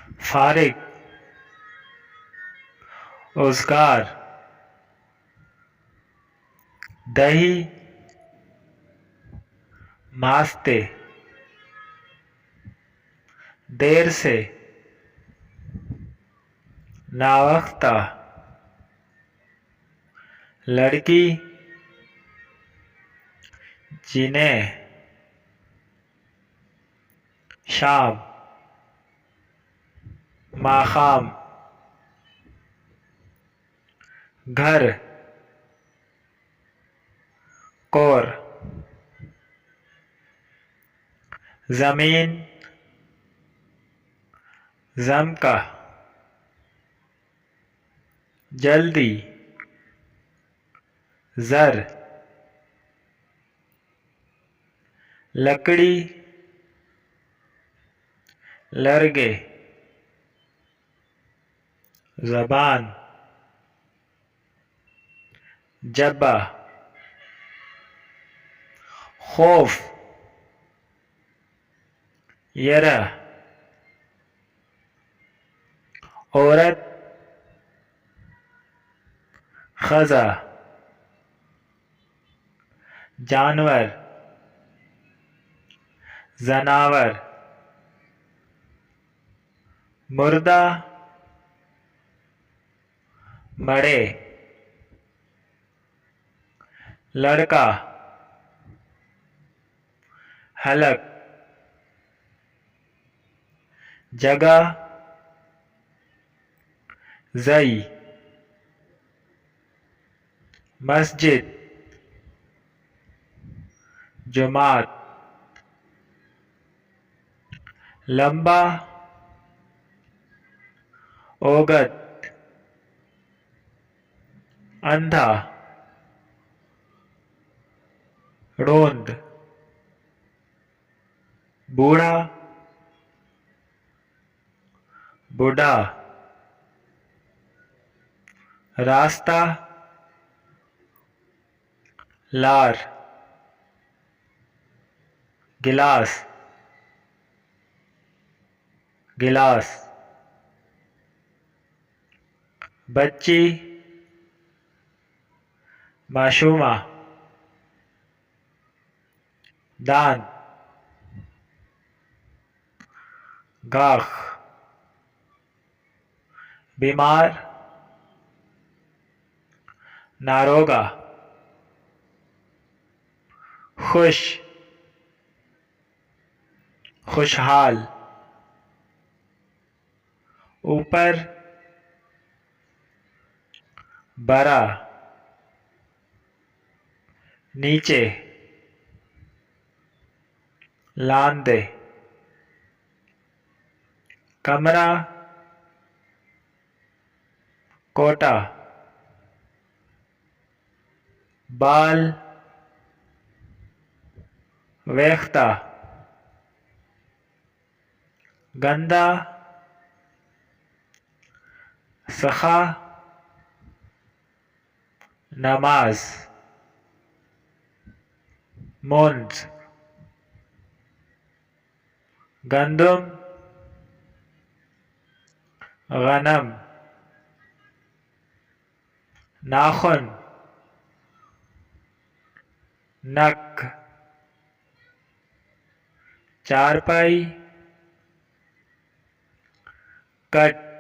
फारिग, रोजगार, दही, मास्ते, देर से, नावख्ता, लड़की, जिन्हें, शाम, माखाम, घर, कोर, जमीन, जमका, जल्दी, जर, लकड़ी, लरगे, जबान, जब्बा, खौफ, यरा, औरत, खजा, जानवर, जनावर, मुर्दा, मरे, लड़का, हलक, जगह, जई, मस्जिद, जुमात, लंबा, ओगत, अंधा, रोंद, बूढ़ा, बूढ़ा, रास्ता, लार, गिलास, गिलास, बच्ची, माशूमा, दांत, गाख, बीमार, नारोगा, खुश, खुशहाल, ऊपर, बरा, नीचे, लांदे, कमरा, कोटा, बाल, वेख्ता, गंदा, सखा, नमाज, मुंज, गंदम, गनम, नाखून, नक, चारपाई, कट,